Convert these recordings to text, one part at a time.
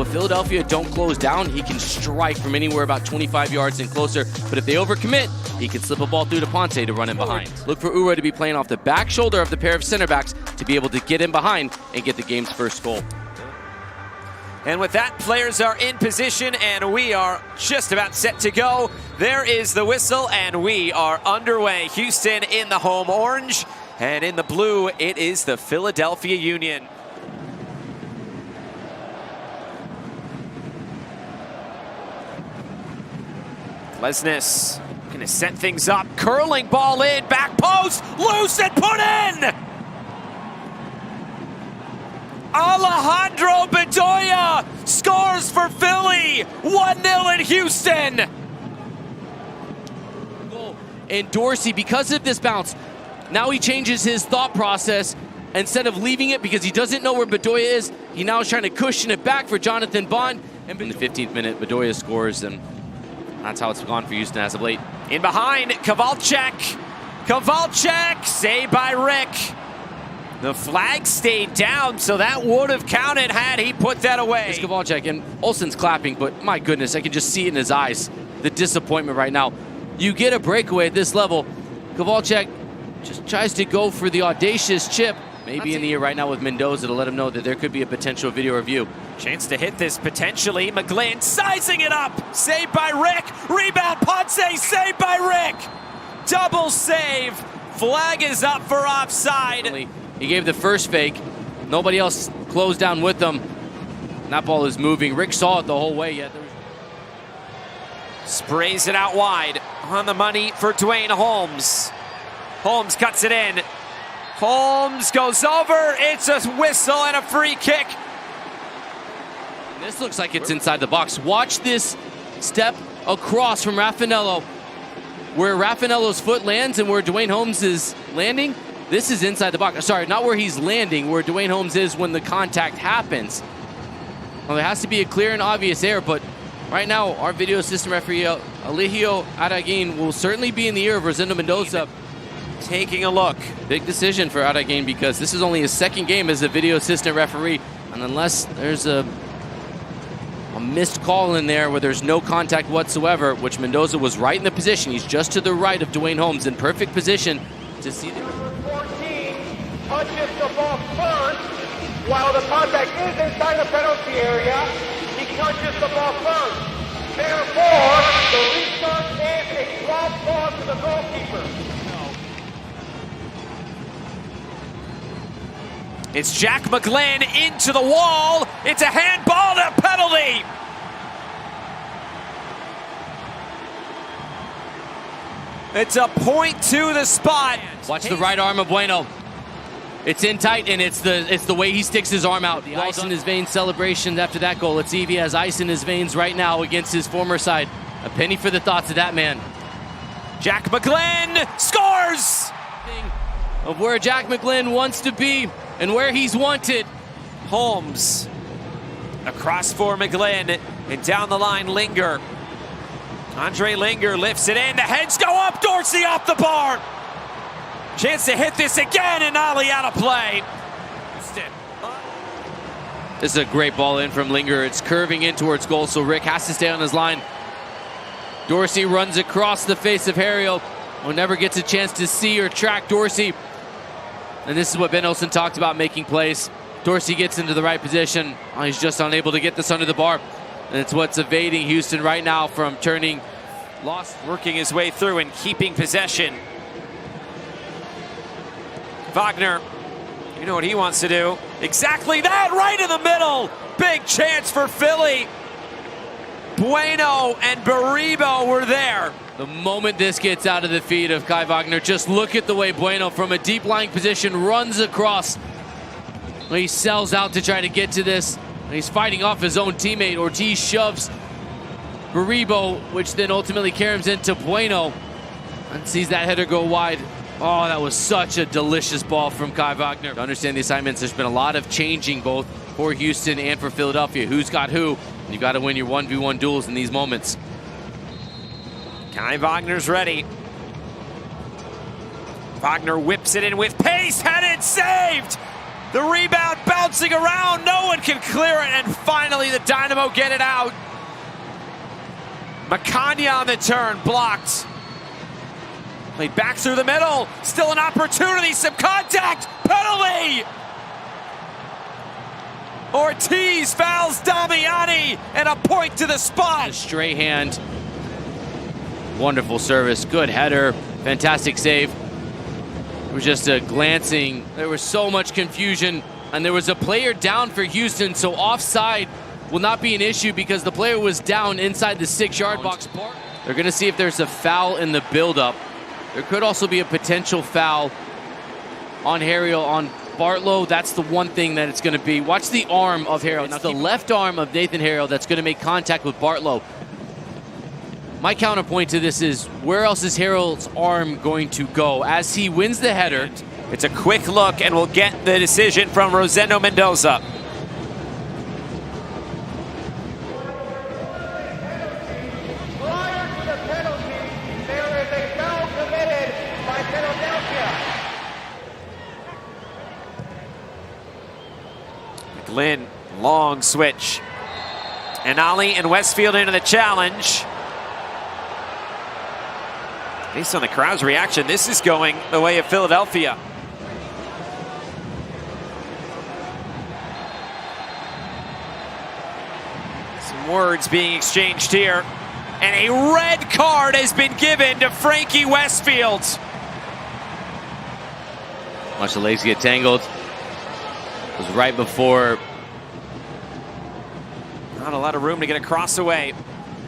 So if Philadelphia don't close down, he can strike from anywhere about 25 yards and closer. But if they overcommit, he can slip a ball through to Ponce to run in behind. Look for Ura to be playing off the back shoulder of the pair of center backs to be able to get in behind and get the game's first goal. And with that, players are in position, and we are just about set to go. There is the whistle, and we are underway. Houston in the home orange, and in the blue, it is the Philadelphia Union. Lesnes gonna set things up. Curling ball in, back post, loose and put in! Alejandro Bedoya scores for Philly. 1-0 in Houston. And Dorsey, because of this bounce, now he changes his thought process. Instead of leaving it because he doesn't know where Bedoya is, he now is trying to cushion it back for Jonathan Bond. And in the 15th minute, Bedoya scores, and that's how it's gone for Houston as of late. In behind, Kowalczyk. Kowalczyk, saved by Rick. The flag stayed down, so that would have counted had he put that away. It's Kowalczyk, and Olsen's clapping, but my goodness, I can just see it in his eyes, the disappointment right now. You get a breakaway at this level. Kowalczyk just tries to go for the audacious chip. Maybe in the air right now with Mendoza to let him know that there could be a potential video review. Chance to hit this potentially. McGlynn sizing it up. Saved by Rick. Rebound Ponce. Saved by Rick. Double save. Flag is up for offside. He gave the first fake. Nobody else closed down with them. That ball is moving. Rick saw it the whole way. Yet sprays it out wide. On the money for Dwayne Holmes. Holmes cuts it in. Holmes goes over. It's a whistle and a free kick. This looks like it's inside the box. Watch this step across from Raffanello. Where Raffanello's foot lands and where Dwayne Holmes is landing. This is inside the box. Sorry, not where he's landing, where Dwayne Holmes is when the contact happens. Well, there has to be a clear and obvious error, but right now, our video assistant referee, Eligio Arreguin, will certainly be in the ear of Rosendo Mendoza. Taking a look. Big decision for Arreguin because this is only his second game as a video assistant referee. And unless there's a missed call in there where there's no contact whatsoever, which Mendoza was right in the position. He's just to the right of Dwayne Holmes in perfect position to see the... Touches the ball first, while the contact is inside the penalty area, he touches the ball first. Therefore, the restart is a drop ball to the goalkeeper. It's Jack McGlynn into the wall. It's a handball and a penalty. It's a point to the spot. Watch the right arm of Bueno. It's in tight, and it's the way he sticks his arm out. The ice in his veins celebration after that goal. Let's see if he has ice in his veins right now against his former side. A penny for the thoughts of that man. Jack McGlynn scores! Of where Jack McGlynn wants to be and where he's wanted. Holmes across for McGlynn, and down the line, Linger. Andre Linger lifts it in. The heads go up. Dorsey off the bar. Chance to hit this again, and Ali out of play. This is a great ball in from Linger. It's curving in towards goal, so Rick has to stay on his line. Dorsey runs across the face of Harrio. Never gets a chance to see or track Dorsey. And this is what Ben Olsen talked about, making plays. Dorsey gets into the right position. Oh, he's just unable to get this under the bar. And it's what's evading Houston right now from turning lost. Working his way through and keeping possession. Wagner, you know what he wants to do. Exactly that, right in the middle. Big chance for Philly. Bueno and Baribo were there. The moment this gets out of the feet of Kai Wagner, just look at the way Bueno from a deep lying position runs across. He sells out to try to get to this. He's fighting off his own teammate. Ortiz shoves Baribo, which then ultimately carries into Bueno and sees that header go wide. Oh, that was such a delicious ball from Kai Wagner. To understand the assignments, there's been a lot of changing both for Houston and for Philadelphia. Who's got who? You got to win your 1v1 duels in these moments. Kai Wagner's ready. Wagner whips it in with pace, headed, saved! The rebound bouncing around. No one can clear it. And finally, the Dynamo get it out. Macania on the turn, blocked. Played back through the middle. Still an opportunity. Some contact. Penalty. Ortiz fouls Damiani, and a point to the spot. Straight hand. Wonderful service. Good header. Fantastic save. It was just a glancing. There was so much confusion, and there was a player down for Houston, so offside will not be an issue because the player was down inside the 6-yard box. They're going to see if there's a foul in the buildup. There could also be a potential foul on Harriel, on Bartlow. That's the one thing that it's going to be. Watch the arm of Harriel. It's the left arm of Nathan Harriel that's going to make contact with Bartlow. My counterpoint to this is, where else is Harriel's arm going to go as he wins the header? It's a quick look, and we'll get the decision from Rosendo Mendoza. Prior to the penalty, there is a foul committed by Philadelphia. McGlynn, long switch. And Ali and Westfield into the challenge. Based on the crowd's reaction, this is going the way of Philadelphia. Some words being exchanged here. And a red card has been given to Frankie Westfield. Watch the legs get tangled. It was right before. Not a lot of room to get a cross away.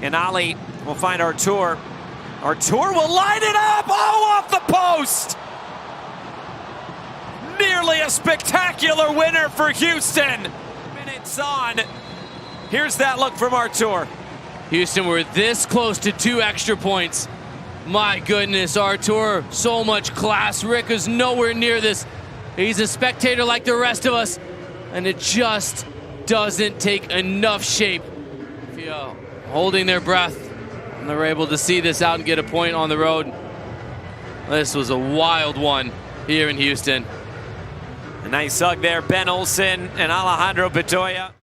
And Ali will find Artur. Artur will line it up. Oh, off the post. Nearly a spectacular winner for Houston. Minutes on. Here's that look from Artur. Houston were this close to 2 extra points. My goodness, Artur, so much class. Rick is nowhere near this. He's a spectator like the rest of us, and it just doesn't take enough shape. Holding their breath, and they're able to see this out and get a point on the road. This was a wild one here in Houston. A nice hug there, Ben Olsen and Alejandro Bedoya.